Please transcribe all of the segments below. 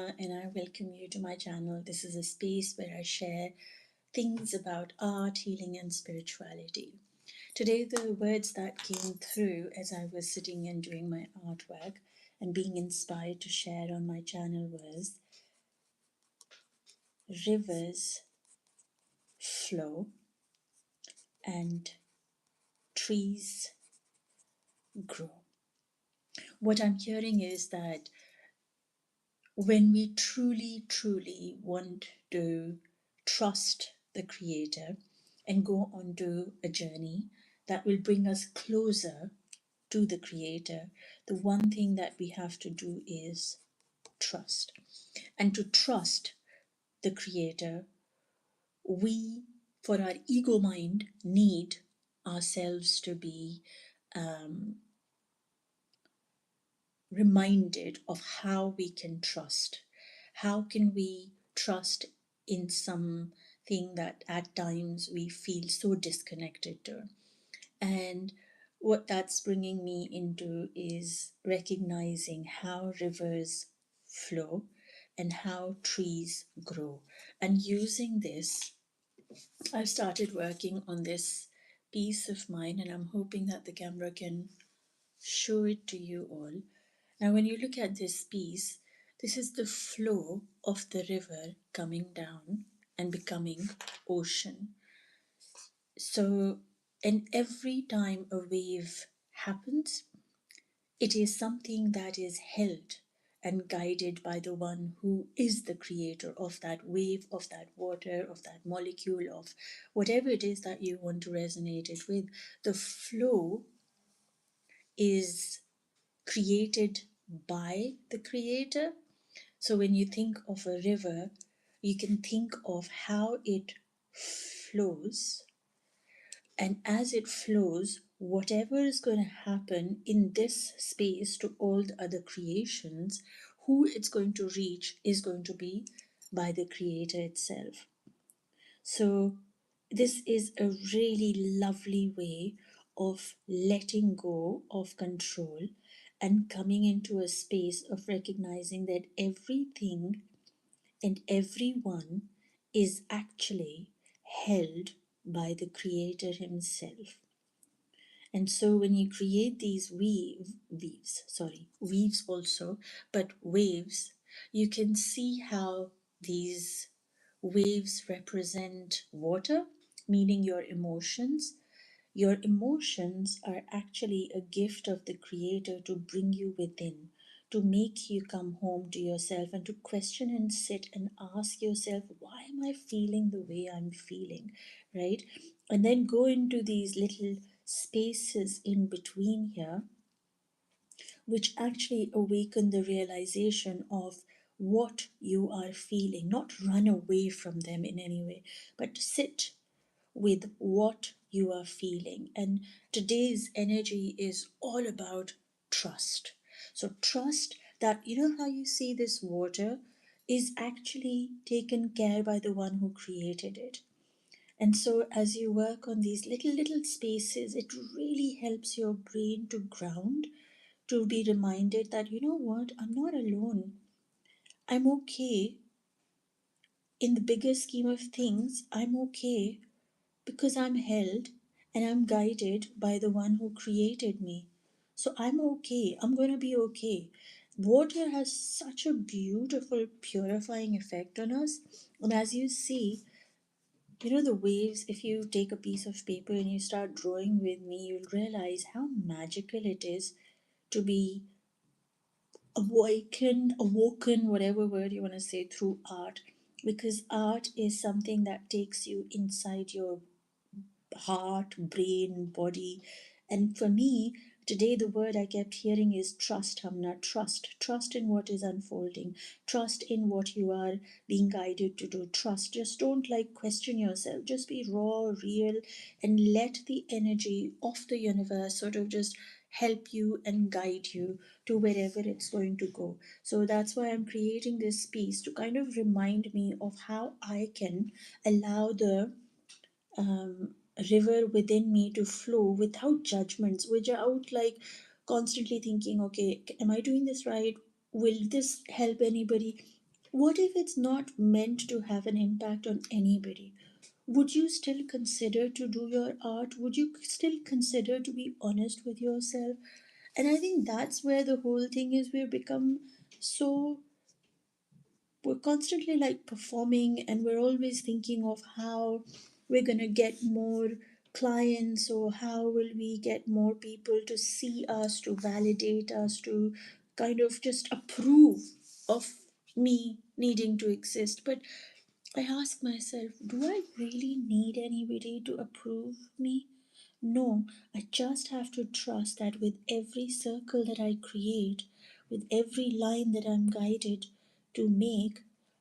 HUMNA and I welcome you to my channel. This is a space where I share things about art, healing and spirituality. Today the words that came through as I was sitting and doing my artwork and being inspired to share on my channel was rivers flow and trees grow. What I'm hearing is that when we truly want to trust the Creator and go onto a journey that will bring us closer to the Creator, the one thing that we have to do is trust. And to trust the Creator, we, for our ego mind, need ourselves to be reminded of how we can trust. How can we trust in something that at times we feel so disconnected to? And what that's bringing me into is recognizing how rivers flow and how trees grow. And using this, I've started working on this piece of mine, and I'm hoping that the camera can show it to you all. Now, when you look at this piece, this is the flow of the river coming down and becoming ocean. So, and every time a wave happens, it is something that is held and guided by the one who is the creator of that wave, of that water, of that molecule, of whatever it is that you want to resonate it with. The flow is created by the creator. So when you think of a river, you can think of how it flows, and as it flows, whatever is going to happen in this space to all the other creations, who it's going to reach is going to be by the creator itself. So this is a really lovely way of letting go of control and coming into a space of recognizing that everything and everyone is actually held by the creator himself. And so when you create these weaves also, but waves, you can see how these waves represent water, meaning your emotions. Your emotions are actually a gift of the Creator to bring you within, to make you come home to yourself and to question and sit and ask yourself, why am I feeling the way I'm feeling, right? And then go into these little spaces in between here, which actually awaken the realization of what you are feeling, not run away from them in any way, but sit with what you are feeling. And today's energy is all about trust. So, trust that you know how you see this water is actually taken care by the one who created it. And so, as you work on these little spaces, it really helps your brain to ground, to be reminded that, you know what, I'm not alone. I'm okay. In the bigger scheme of things, I'm okay because I'm held and I'm guided by the one who created me. So I'm okay. I'm going to be okay. Water has such a beautiful purifying effect on us. And as you see, you know, the waves, if you take a piece of paper and you start drawing with me, you'll realize how magical it is to be awoken, whatever word you want to say, through art. Because art is something that takes you inside your heart, brain, body. And for me, today the word I kept hearing is trust, Hamna. Trust. Trust in what is unfolding. Trust in what you are being guided to do. Trust. Just don't like question yourself. Just be raw, real, and let the energy of the universe sort of just help you and guide you to wherever it's going to go. So that's why I'm creating this piece to kind of remind me of how I can allow the river within me to flow without judgments, without like constantly thinking, okay, am I doing this right? Will this help anybody? What if it's not meant to have an impact on anybody? Would you still consider to do your art? Would you still consider to be honest with yourself? And I think that's where the whole thing is. So we're constantly like performing, and we're always thinking of how we're going to get more clients, or how will we get more people to see us, to validate us, to kind of just approve of me needing to exist. But I ask myself, do I really need anybody to approve me? No, I just have to trust that with every circle that I create, with every line that I'm guided to make,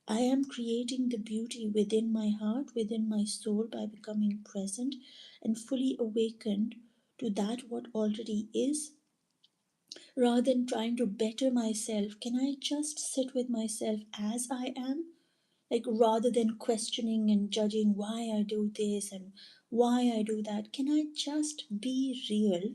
I am creating the beauty within my heart, within my soul, by becoming present and fully awakened to that what already is, rather than trying to better myself. Can I just sit with myself as I am? Like, rather than questioning and judging why I do this and why I do that, can I just be real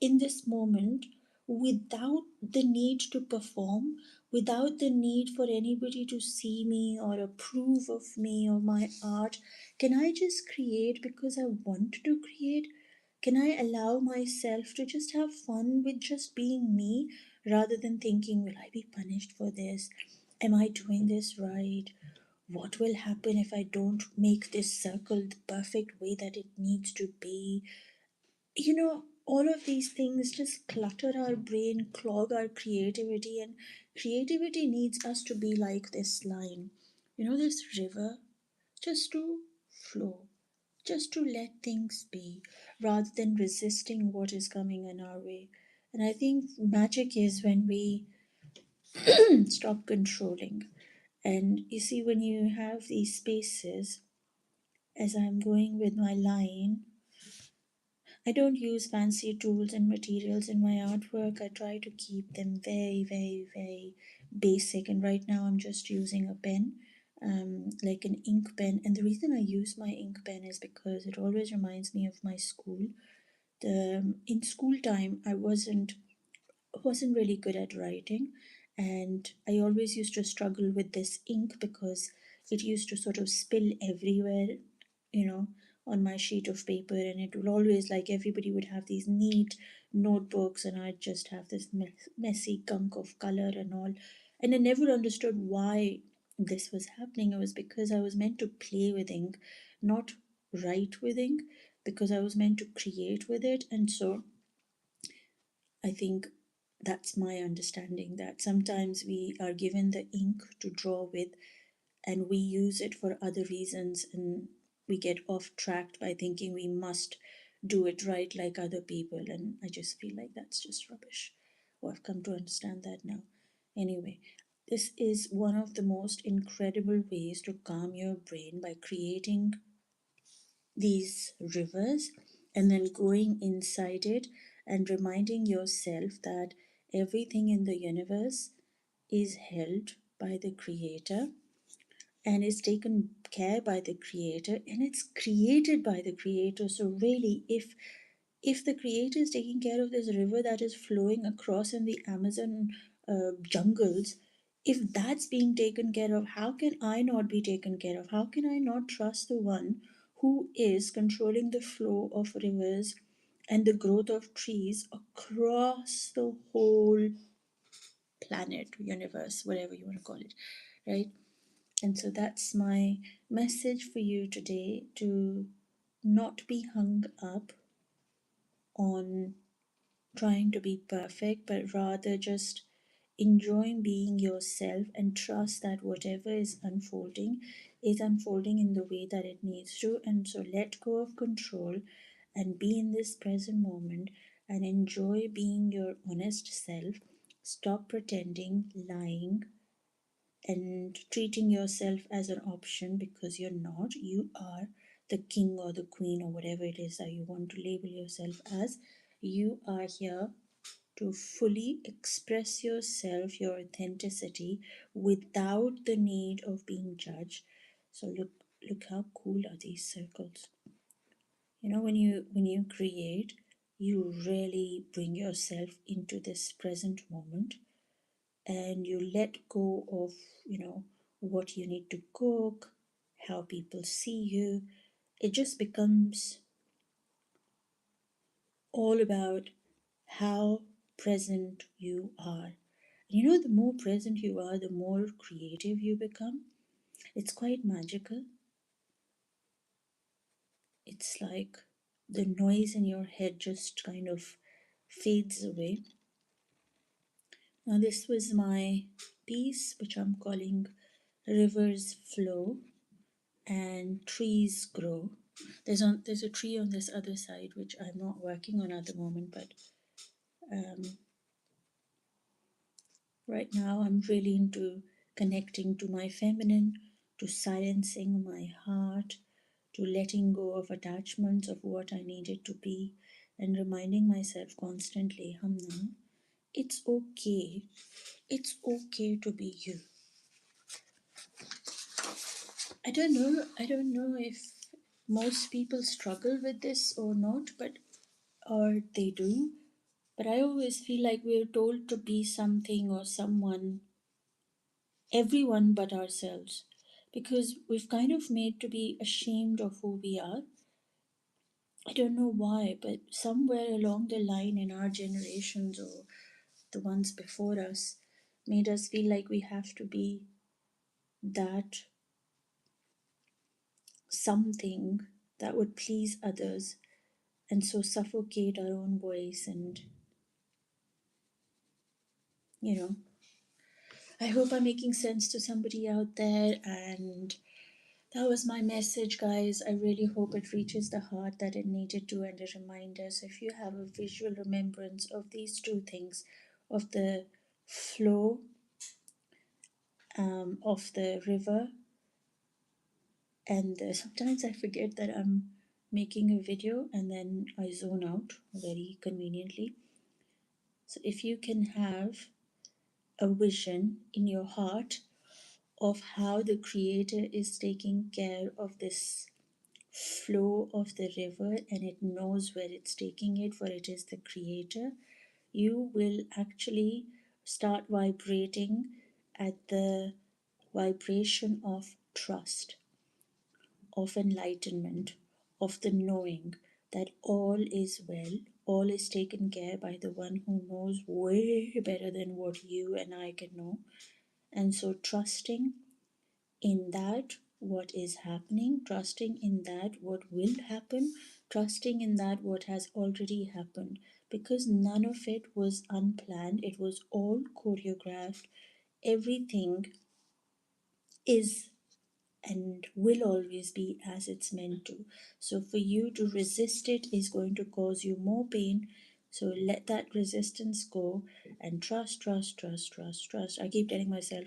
in this moment without the need to perform, without the need for anybody to see me or approve of me or my art? Can I just create because I want to create? Can I allow myself to just have fun with just being me, rather than thinking, will I be punished for this? Am I doing this right? What will happen if I don't make this circle the perfect way that it needs to be? All of these things just clutter our brain, clog our creativity, and creativity needs us to be like this line, this river, just to flow, just to let things be, rather than resisting what is coming in our way. And I think magic is when we stop controlling. And you see, when you have these spaces, as I'm going with my line, I don't use fancy tools and materials in my artwork. I try to keep them very, very, very basic. And right now I'm just using a pen, like an ink pen. And the reason I use my ink pen is because it always reminds me of my school. In school time, I wasn't really good at writing, and I always used to struggle with this ink because it used to sort of spill everywhere, you know, on my sheet of paper, and it would always, like, everybody would have these neat notebooks, and I'd just have this messy gunk of color and all. And I never understood why this was happening. It was because I was meant to play with ink, not write with ink, because I was meant to create with it. And so I think that's my understanding, that sometimes we are given the ink to draw with, and we use it for other reasons, and we get off tracked by thinking we must do it right like other people. And I just feel like that's just rubbish. Or I've come to understand that now. Anyway, this is one of the most incredible ways to calm your brain, by creating these rivers and then going inside it and reminding yourself that everything in the universe is held by the creator, and is taken care by the creator, and it's created by the creator. So really, if the creator is taking care of this river that is flowing across in the Amazon jungles, if that's being taken care of, how can I not be taken care of? How can I not trust the one who is controlling the flow of rivers and the growth of trees across the whole planet, universe, whatever you want to call it, right? And so that's my message for you today, to not be hung up on trying to be perfect, but rather just enjoying being yourself, and trust that whatever is unfolding in the way that it needs to. And so let go of control and be in this present moment and enjoy being your honest self. Stop pretending, lying, and treating yourself as an option, because you're not. You are the king or the queen, or whatever it is that you want to label yourself as. You are here to fully express yourself, your authenticity, without the need of being judged. So look how cool are these circles. When you create, you really bring yourself into this present moment, and you let go of, what you need to cook, how people see you. It just becomes all about how present you are. You know, the more present you are, the more creative you become. It's quite magical. It's like the noise in your head just kind of fades away. Now, this was my piece, which I'm calling Rivers Flow and Trees Grow. There's a tree on this other side, which I'm not working on at the moment, but um, right now I'm really into connecting to my feminine, to silencing my heart, to letting go of attachments of what I needed to be, and reminding myself constantly, Hamna, it's okay. It's okay to be you. I don't know if most people struggle with this or not, but or they do. But I always feel like we're told to be something or someone, everyone but ourselves, because we've kind of made to be ashamed of who we are. I don't know why, but somewhere along the line in our generations or the ones before us made us feel like we have to be that something that would please others, and so suffocate our own voice. And you know, I hope I'm making sense to somebody out there. And that was my message, guys. I really hope it reaches the heart that it needed to, and a reminder. So if you have a visual remembrance of these two things, of the flow of the river, and sometimes I forget that I'm making a video and then I zone out very conveniently. So if you can have a vision in your heart of how the Creator is taking care of this flow of the river, and it knows where it's taking it, for it is the Creator, you will actually start vibrating at the vibration of trust, of enlightenment, of the knowing that all is well, all is taken care by the one who knows way better than what you and I can know. And so, trusting in that what is happening, trusting in that what will happen, trusting in that what has already happened, because none of it was unplanned, it was all choreographed. Everything is and will always be as it's meant to. So, for you to resist it is going to cause you more pain. So, let that resistance go and trust, trust, trust, trust, trust. I keep telling myself,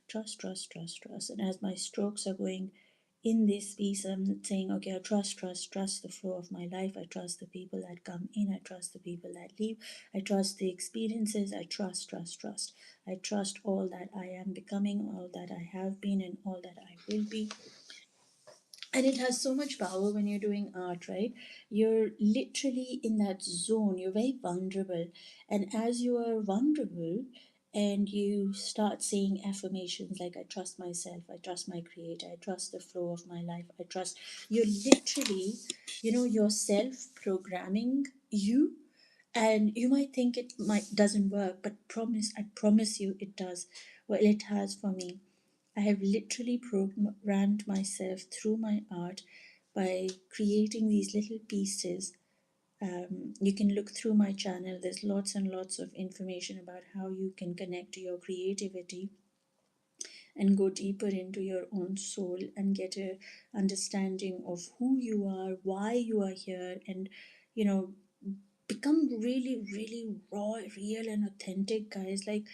trust, trust, trust, trust. And as my strokes are going in this piece, I'm saying, okay, I trust, trust, trust the flow of my life. I trust the people that come in. I trust the people that leave. I trust the experiences. I trust, trust, trust. I trust all that I am becoming, all that I have been, and all that I will be. And it has so much power when you're doing art, right? You're literally in that zone, you're very vulnerable. And as you are vulnerable, and you start saying affirmations like, I trust myself, I trust my creator, I trust the flow of my life, I trust, you're literally, yourself programming you. And you might think it might doesn't work, but I promise you it does. Well, it has for me. I have literally programmed myself through my art by creating these little pieces. You can look through my channel, there's lots and lots of information about how you can connect to your creativity and go deeper into your own soul and get a understanding of who you are, why you are here, and you know become really, really raw, real, and authentic, guys. Like,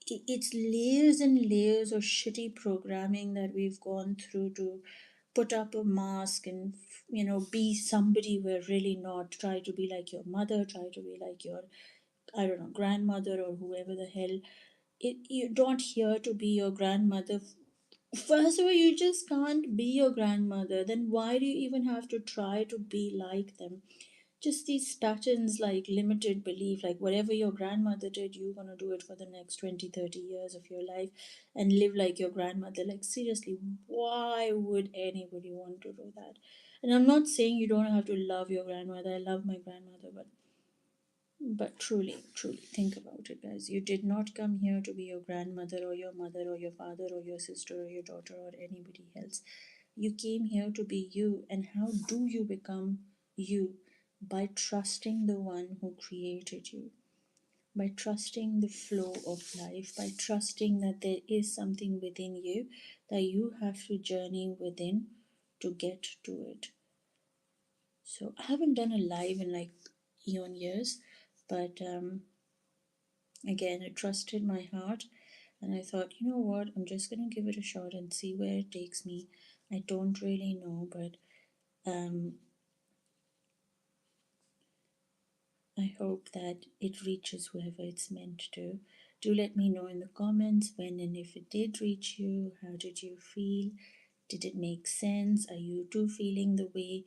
it's layers and layers of shitty programming that we've gone through to put up a mask and be somebody we're really not. Try to be like your mother, try to be like your, I don't know, grandmother or whoever the hell. You're not here to be your grandmother. First of all, you just can't be your grandmother. Then why do you even have to try to be like them? just these patterns like limited belief, like whatever your grandmother did, you're going to do it for the next 20, 30 years of your life and live like your grandmother. Like, seriously, why would anybody want to do that? And I'm not saying you don't have to love your grandmother. I love my grandmother, but truly, truly think about it, guys. You did not come here to be your grandmother or your mother or your father or your sister or your daughter or anybody else. You came here to be you. And how do you become you? By trusting the one who created you, by trusting the flow of life, by trusting that there is something within you that you have to journey within to get to it. So I haven't done a live in like eon years, but again, I trusted my heart and I thought, you know what, I'm just going to give it a shot and see where it takes me. I don't really know, but I hope that it reaches whoever it's meant to. Do let me know in the comments when and if it did reach you. How did you feel? Did it make sense? Are you too feeling the way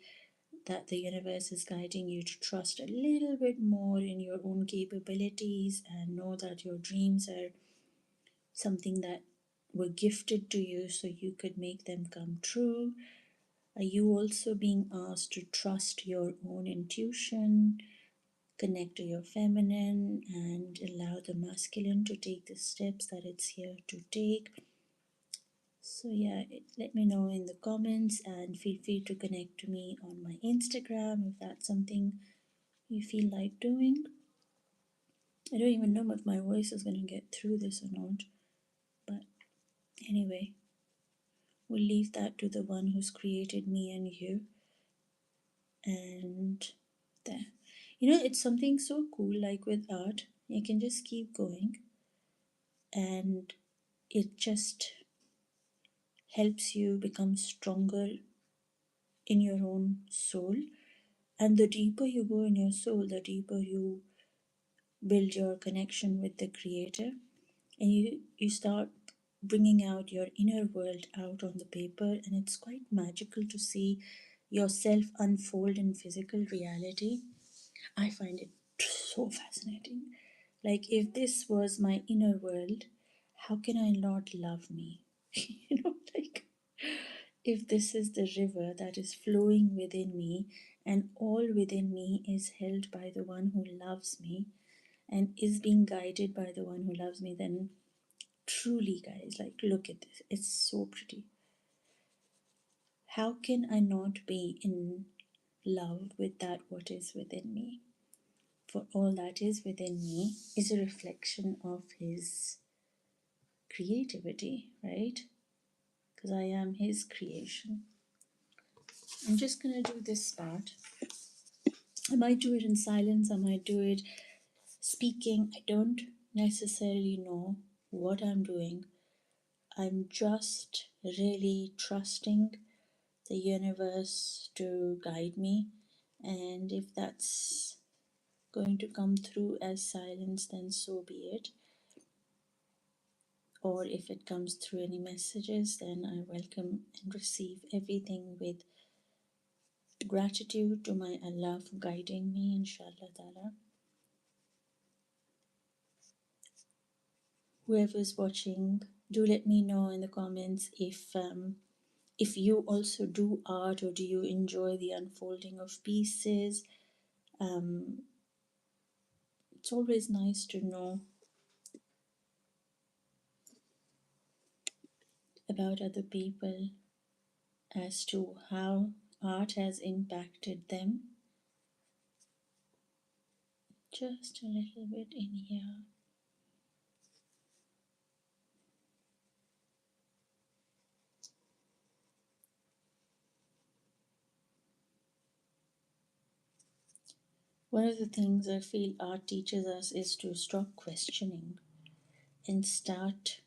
that the universe is guiding you to trust a little bit more in your own capabilities and know that your dreams are something that were gifted to you so you could make them come true? Are you also being asked to trust your own intuition, connect to your feminine, and allow the masculine to take the steps that it's here to take? So, yeah, let me know in the comments and feel free to connect to me on my Instagram if that's something you feel like doing. I don't even know if my voice is going to get through this or not, but anyway, we'll leave that to the one who's created me and you. And there. You know, it's something so cool, like with art, you can just keep going and it just helps you become stronger in your own soul. And the deeper you go in your soul, the deeper you build your connection with the creator, and you start bringing out your inner world out on the paper, and it's quite magical to see yourself unfold in physical reality. I find it so fascinating. Like, if this was my inner world, how can I not love me? Like, if this is the river that is flowing within me, and all within me is held by the one who loves me and is being guided by the one who loves me, then truly, guys, like, look at this. It's so pretty. How can I not be in love with that what is within me? For all that is within me is a reflection of his creativity, right? Because I am his creation. I'm just going to do this part. I might do it in silence, I might do it speaking. I don't necessarily know what I'm doing. I'm just really trusting the universe to guide me. And if that's going to come through as silence, then so be it. Or if it comes through any messages, then I welcome and receive everything with gratitude to my Allah for guiding me, inshallah ta'ala. Whoever's watching, do let me know in the comments if you also do art, or do you enjoy the unfolding of pieces. It's always nice to know about other people as to how art has impacted them. Just a little bit in here. One of the things I feel art teaches us is to stop questioning and start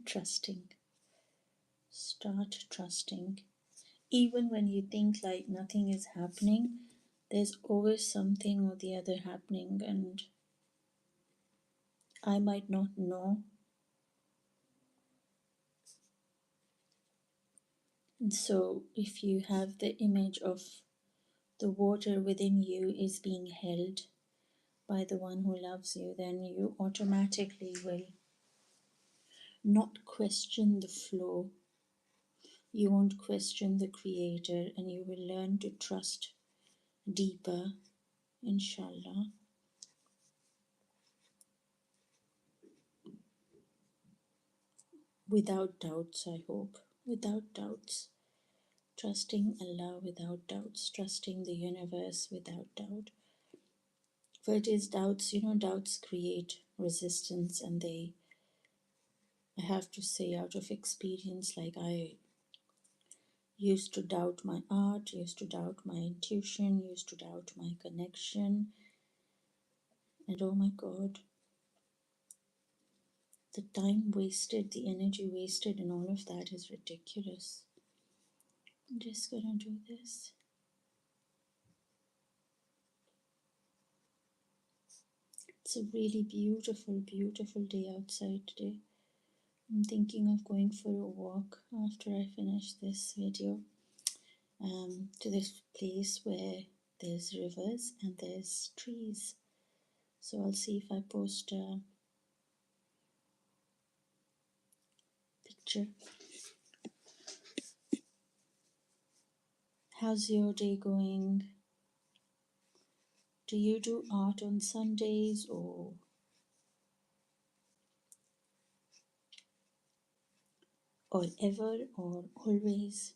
trusting. Start trusting. Even when you think like nothing is happening, there's always something or the other happening, and I might not know. And so, if you have the image of the water within you is being held by the one who loves you, then you automatically will not question the flow. You won't question the Creator, and you will learn to trust deeper, inshallah. Without doubts, I hope. Without doubts. Trusting Allah without doubts. Trusting the universe without doubt. For it is doubts, doubts create resistance, and I have to say out of experience, like I used to doubt my art, used to doubt my intuition, used to doubt my connection. And oh my God, the time wasted, the energy wasted, and all of that is ridiculous. I'm just gonna do this. It's a really beautiful, beautiful day outside today. I'm thinking of going for a walk after I finish this video to this place where there's rivers and there's trees. So I'll see if I post a picture. How's your day going? Do you do art on Sundays or ever or always?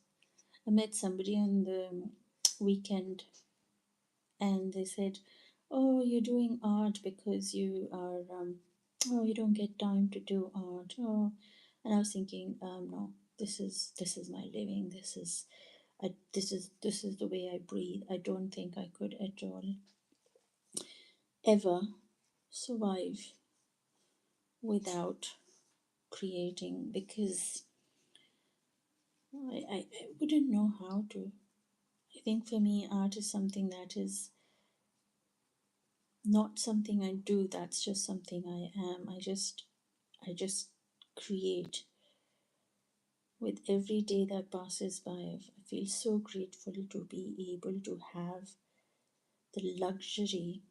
I met somebody on the weekend and they said, "Oh, you're doing art because you are, you don't get time to do art." Oh, and I was thinking, no, this is my living. This is the way I breathe. I don't think I could at all ever survive without creating, because I wouldn't know how to. I think for me, art is something that is not something I do, that's just something I am. I just create. With every day that passes by, I feel so grateful to be able to have the luxury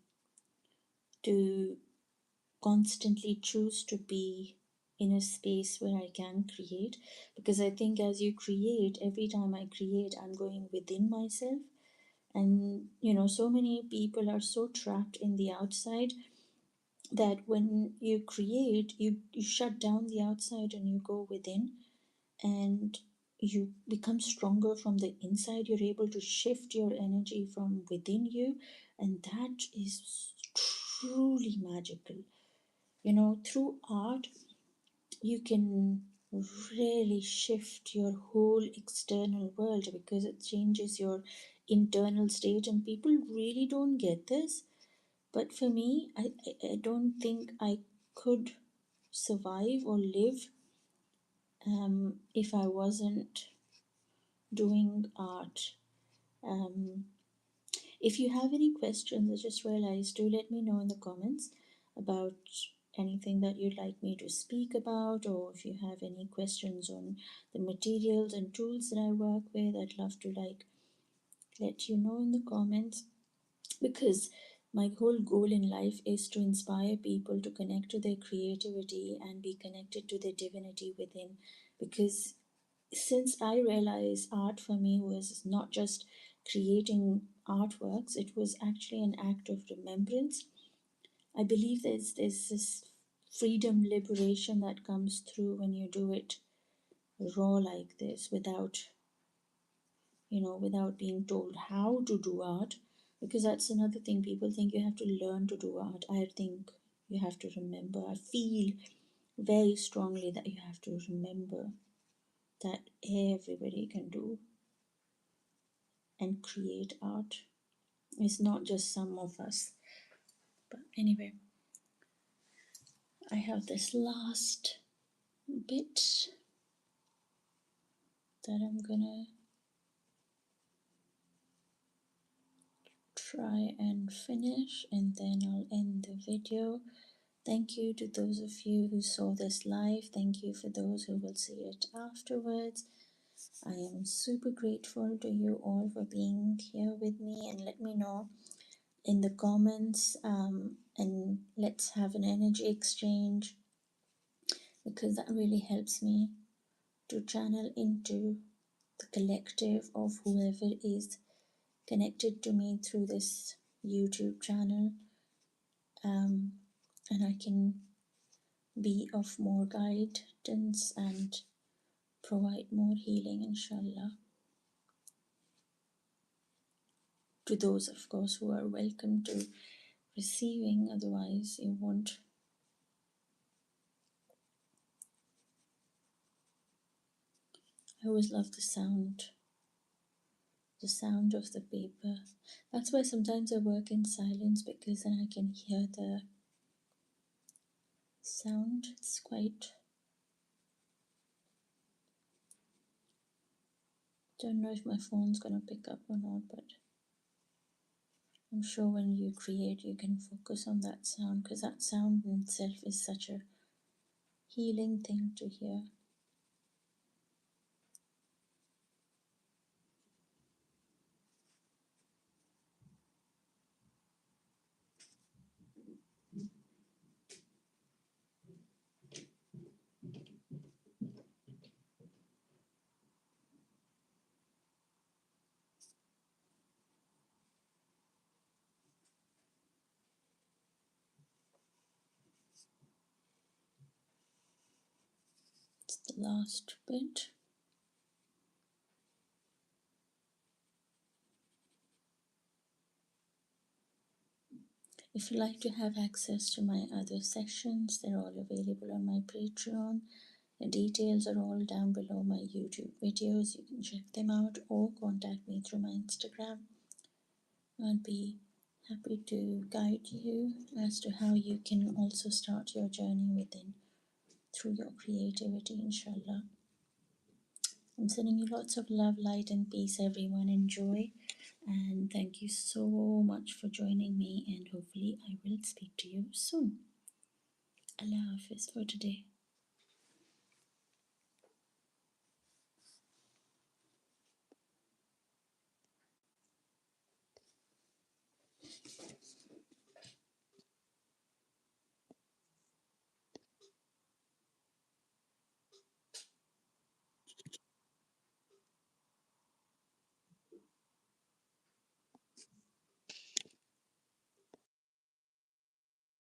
to constantly choose to be in a space where I can create. Because I think as you create, every time I create, I'm going within myself. And so many people are so trapped in the outside that when you create, you shut down the outside and you go within, and you become stronger from the inside. You're able to shift your energy from within you, and that is truly magical. Through art, you can really shift your whole external world because it changes your internal state, and people really don't get this. But for me, I don't think I could survive or live if I wasn't doing art. Um, if you have any questions, I just realized, do let me know in the comments about anything that you'd like me to speak about, or if you have any questions on the materials and tools that I work with, I'd love to let you know in the comments, because my whole goal in life is to inspire people to connect to their creativity and be connected to their divinity within. Because since I realized art for me was not just creating artworks, it was actually an act of remembrance. I believe there's this freedom, liberation that comes through when you do it raw like this, without being told how to do art. Because that's another thing, people think you have to learn to do art. I think you have to remember. I feel very strongly that you have to remember that everybody can do and create art. It's not just some of us. But anyway, I have this last bit that I'm gonna try and finish, and then I'll end the video. Thank you to those of you who saw this live. Thank you for those who will see it afterwards. I am super grateful to you all for being here with me, and let me know in the comments, and let's have an energy exchange, because that really helps me to channel into the collective of whoever is connected to me through this YouTube channel, um, and I can be of more guidance and provide more healing, inshallah, to those, of course, who are welcome to receiving. Otherwise, you won't. I always love the sound of the paper. That's why sometimes I work in silence, because then I can hear the sound. It's quite. Don't know if my phone's gonna pick up or not, but I'm sure when you create, you can focus on that sound, because that sound in itself is such a healing thing to hear. It's the last bit. If you'd like to have access to my other sessions, they're all available on my Patreon. The details are all down below my YouTube videos. You can check them out or contact me through my Instagram. I'd be happy to guide you as to how you can also start your journey within through your creativity, inshallah. I'm sending you lots of love, light, and peace, everyone. Enjoy. And thank you so much for joining me. And hopefully, I will speak to you soon. Allah Hafiz for today.